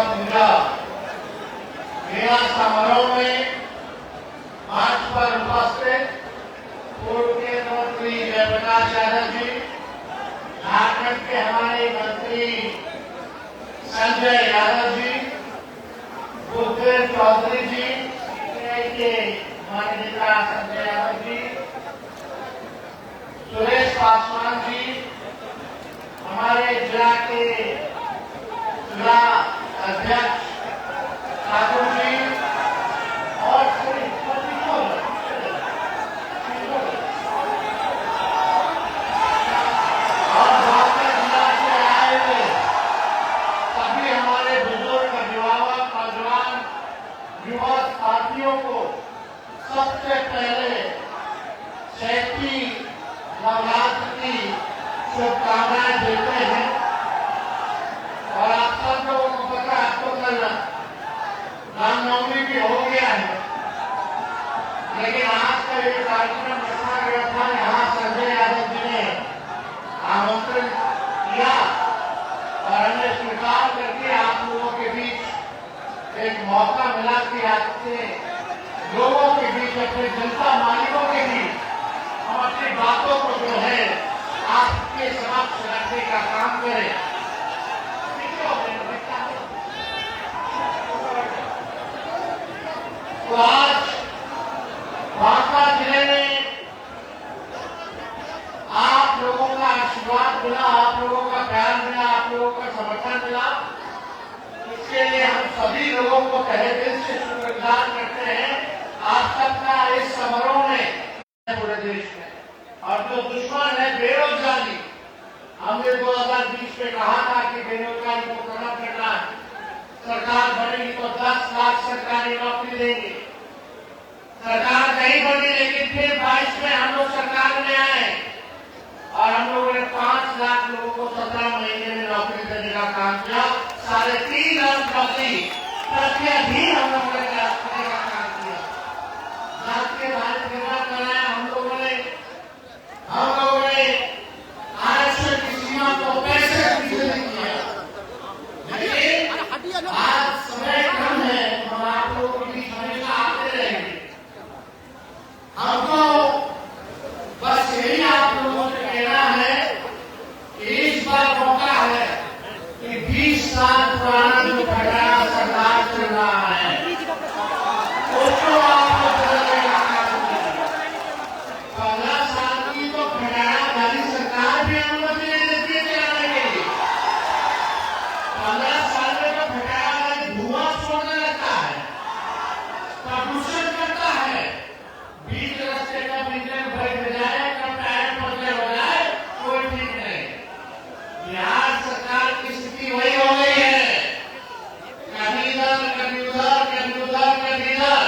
पूजा मेला समारोह में मंच पर उपस्थित पूर्व केंद्रीय मंत्री जयप्रकाश यादव जी, झारखंड के हमारे मंत्री संजय यादव जी, बुद्धदेव चौधरी जी, के हमारे नेता संजय यादव जी, सुरेश पासवान जी, हमारे जिला के जिला अध्यक्ष ठाकुर जी और भाजपा जिला से आए हुए सभी हमारे बुजुर्ग अभिभावक नौजवान युवा साथियों को सबसे पहले चैती नवरात्र की शुभकामनाएं देते हैं। और आप सब लोगों को पता है, आपको कल रामनवमी भी हो गया है, लेकिन आज का ये कार्यक्रम रखा गया था। यहाँ संजय यादव जी ने आमंत्रण किया और हमने स्वीकार करके आप लोगों के बीच एक मौका मिला कि आपसे लोगों के बीच, अपने जनता मालिकों के बीच हम अपनी बातों को जो है आपके समक्ष रखने का काम करें। तो आज बांका जिले में आप लोगों का आशीर्वाद मिला, आप लोगों का प्यार मिला, आप लोगों का समर्थन मिला। इसके लिए हम सभी लोगों को तहे दिल से शुक्रगुजार करते हैं। आप सबका इस समारोह में पूरे देश में, और जो दुश्मन है बेरोजगारी, हमने 2020 में कहा था कि बेरोजगारी को खत्म करना है, सरकार बनेगी तो 10 लाख सरकारी नौकरी देंगे। सरकार नहीं बनी, लेकिन फिर 22 में हम लोग सरकार में आए और हम लोगों ने 5 लाख लोगों को 17 महीने में नौकरी देने का काम किया। 3.5 लाख नौकरी प्रत्यधिक हम लोगों ने करने का काम किया। जात के भारत निर्माण कराया हम लोगों ने आरक्षण की सीमा को 65% किया। लेकिन आज समय कम है, हम आप लोगों के बीच हमेशा आते रहेंगे। हमको बस यही आप लोगों से कहना है कि इस बार मौका है कि 20 साल पुराना जो खटारा सरकार चल रहा है उसको आप लोग बदलने का काम कीजिए। 15 साल की तो खटारा वाली सरकार भी अनुमति नहीं देती है चलाने के लिए। 15 साल में तो खटारा वाली धुआं छोड़ने लगता है, प्रदूषण करता है, बीच रास्ते का इंजन ब्रेक जाए, कब टायर पंचर हो जाए, कोई ठीक नहीं। बिहार सरकार की स्थिति वही हो गई है, कभी इधर कभी उधर, कभी उधर कभी इधर।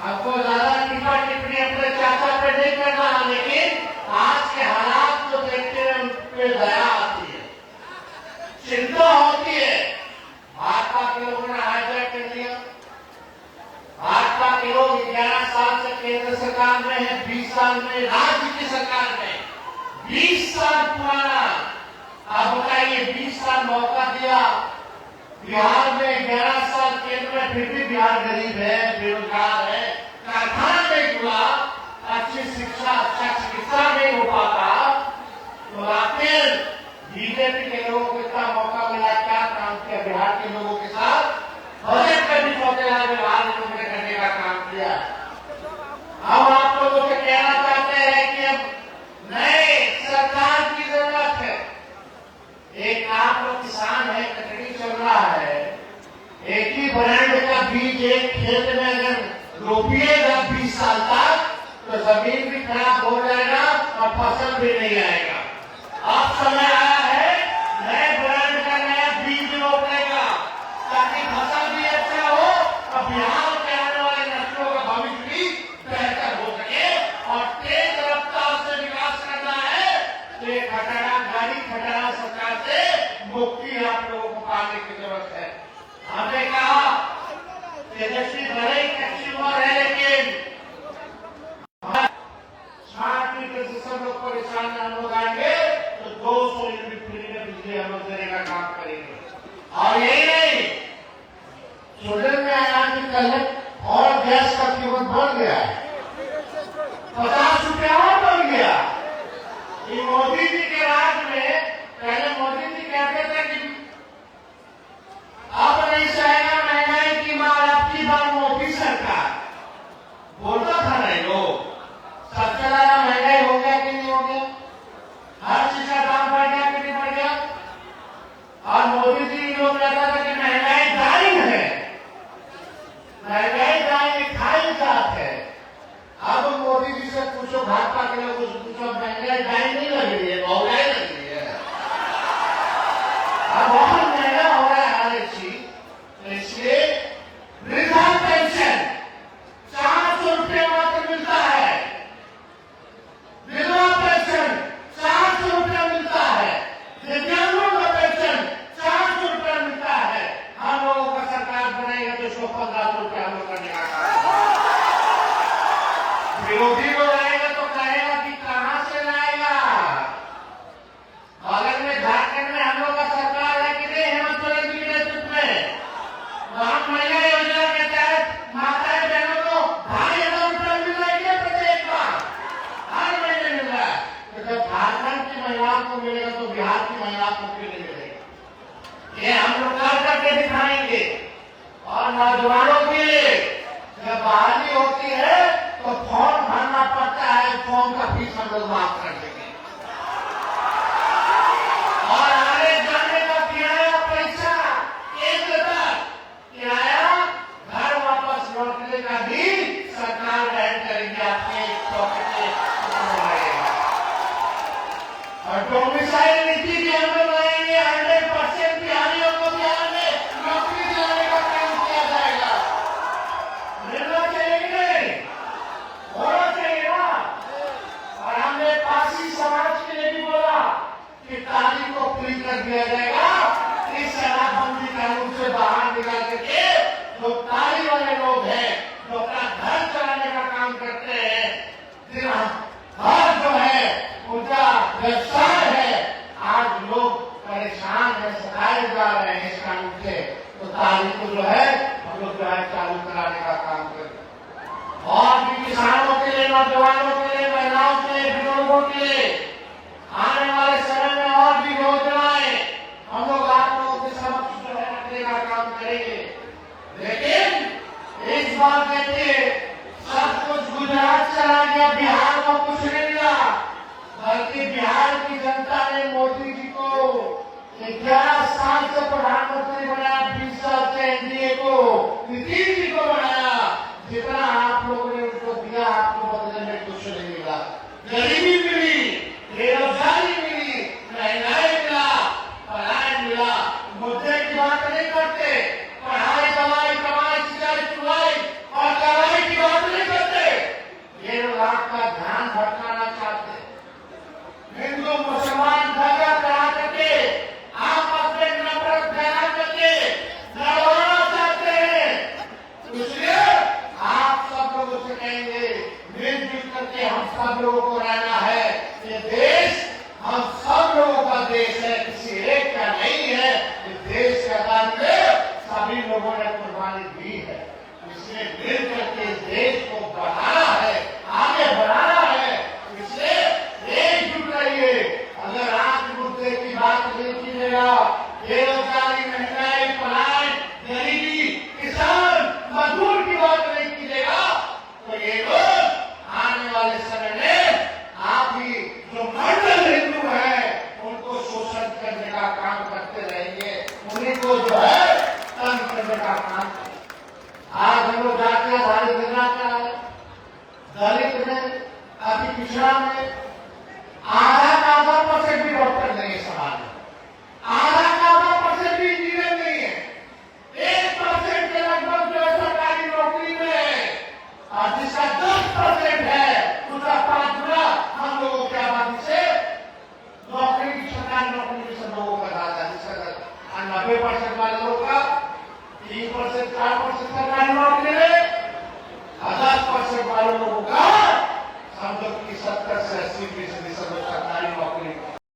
आपको ज्यादा टिप्पा टिप्पणी अपने चाचा पे नहीं करना, लेकिन आज के हालात को देखते हुए उन पे दया आती है, चिंता होती है। भाजपा के लोगों ने हाईजैक कर दिया। भाजपा के लोग 11 साल से केंद्र सरकार में है, 20 साल में राज्य की सरकार में, 20 साल पुराना। आप बताइए, 20 साल मौका दिया बिहार में, 11 साल केंद्र में, फिर भी बिहार गरीब है, बेरोजगार है, कारखाना नहीं खुला, अच्छी शिक्षा, अच्छा चिकित्सा नहीं हो पाता। तो आखिर बीजेपी के लोगों को इतना मौका मिला, क्या काम किया बिहार के लोगों के साथ? बजट में भी सौतेला व्यवहार लोगों ने करने का काम किया। हम आप लोगों से कहना चाहते हैं कि अब नए सरकार की जरूरत है। एक आप लोग किसान है, कटनी चल रहा है, एक ही ब्रांड का बीज एक खेत में अगर रोपिएगा 20 साल तक तो जमीन भी खराब हो जाएगा और फसल भी नहीं आएगा। अब समय आया है नए ब्रांड का नया बीज रोपने का, ताकि फसल भी अच्छा हो और बिहार के आने वाले नस्लों का भविष्य भी बेहतर हो सके। और तेज रफ्तार से विकास करना है तो ये खटारा सरकार से मुक्ति आप लोगों को पाने की जरूरत है। हमने कहा तेजस्वी भले ही कच्ची उम्र है, लेकिन स्मार्ट मीटर से सब लोग परेशान हम लोग आएंगे तो 200 यूनिट फ्री में बिजली हम लोग देने का काम करेंगे। और यही नहीं, और गैस का कीमत बढ़ गया है, 50 रुपया और बढ़ गया। ये मोदी जी के राज में पहले मोदी जी कहते थे कि अब नहीं सहेगा महंगाई की मार, अब की बार मोदी सरकार बोलता था नहीं लोग। सबसे ज्यादा महंगाई हो गया कि नहीं हो गया? हर चीज का दाम बढ़ गया कि नहीं बढ़ गया? और मोदी जी लोग कहता था कि महंगाई दाई है, महंगाई दाई खाई जात है। अब मोदी जी से पूछो, भाजपा के लोग पूछो, महंगाई दाई नहीं लग रही है, महंगाई लग रही है। अब बहुत महंगा हो रहा है हर एक चीज। तो इसलिए वृद्धा पेंशन 400 रुपये मात्र मिलता है, विधवा पेंशन 400 रुपया मिलता है, दिव्यांगों का पेंशन 400 रुपया मिलता है। हम लोगों का सरकार बनाएगा तो इसको 1500 रुपया हम लोग करने का काम। विरोधी लोग आएगा तो कहेगा कि कहां से लाएगा? बगल में झारखंड में हम लोग का सरकार है कि नहीं, हेमंत सोरेन जी के नेतृत्व में वहां महिला योजना के तहत माताएं बहनों को 2500 रुपया मिल रही है प्रत्येक बार, हर महीने मिल रहा है। तो जब झारखंड की महिलाओं को मिलेगा तो बिहार की महिलाओं को क्यों नहीं मिलेगा? ये हम लोग कर करके दिखाएंगे। और नौजवानों के लिए जब बहाली होती है तो फॉर्म भरना पड़ता है, फॉर्म का फीस हम लोग माफ कर देंगे। और आने जाने का किराया पैसा एक किराया घर वापस लौटने का भी सरकार वहन करेंगे, आपके पॉकेट में लगेगा। और डोमिसाइल नीति भी हम लोग लाएंगे, 100% बिहारियों को बिहार में नौकरी दिलाने का काम किया जाएगा। मिलना चाहिए कि नहीं? होना चाहिए ना। और हमने पारसी समाज के लिए भी बोला कि ताली को फ्री कर दिया जाएगा। इस शराबबंदी कानून से बाहर निकाल करके जो ताली वाले लोग हैं, जो अपना घर चलाने का काम करते हैं, हर जो है उनका व्यवसाय है, आज लोग परेशान है, सताए जा रहे हैं इस कानून से। तो ताली को जो है हम लोग जो है चालू कराने का काम करते हैं। और भी किसानों के लिए, नौजवानों के लिए, महिलाओं के लिए, बुजुर्गों के लिए आने वाले समय में और भी योजनाएं हम लोग आप लोगों के समक्ष जो है रखने का काम करेंगे। लेकिन इस बार देखिए, सब कुछ गुजरात चला गया, बिहार को कुछ नहीं मिला। बल्कि बिहार की जनता ने मोदी जी को 11 साल से प्रधानमंत्री बनाया, 20 साल से एनडीए को, नीतीश जी को बनाया। जितना आप लोगों ने उनको दिया, आपको बदले में कुछ नहीं मिला। गरीबी मिली, बेरोजगारी मिली, महंगाई मिला, पलायन मिला। मुद्दे की बात नहीं करते, पढ़ाई दवाई कमाई सिंचाई चुनाई और कमाई की बात नहीं करते। ये लोग आपका ध्यान भटकाना चाहते, हिंदू मुसलमान झगड़ा करा करके, आपस में नफरत फैला करके लड़वाना चाहते हैं। इसलिए आप सब लोगों से कहेंगे, मिलजुल करके हम सब लोगों को रहना है। ये देश हम सब लोगों का देश है, किसी एक का नहीं है। इस देश के आजादी में सभी लोगों ने कुर्बानी दी है। इसलिए मिल करके इस देश को बढ़ाना है, आगे बढ़ाना है। इसलिए एकजुट रहिए। अगर आज मुद्दे की बात नहीं कीजिएगा, बेरोजगारी, महंगाई, पलायन, गरीबी, किसान, मजदूर की बात नहीं कीजिएगा, तो ये लोग आने वाले समय में आप ही जो मंडल हिंदू है उनको शोषण करने का काम करते रहेंगे, उन्हीं को जो है तंग करने का काम। आज हम लोग जाते हैं भारत योजना का है, दलित में, अति पिछड़ा में आधा का 10% भी डॉक्टर नहीं है समाज में, आधा का 10% भी इंजीनियर नहीं है, 1% के लगभग जो है सरकारी नौकरी में है, और जिसका 10% है उसका 5 गुना हम लोगों की आबादी से नौकरी की, सरकारी नौकरी की सब लोगों का ज्यादा, जिसका 90% वाले लोगों का 3% 4% सरकारी नौकरी में, 10% वाले लोगों का समझो कि 70 से 80%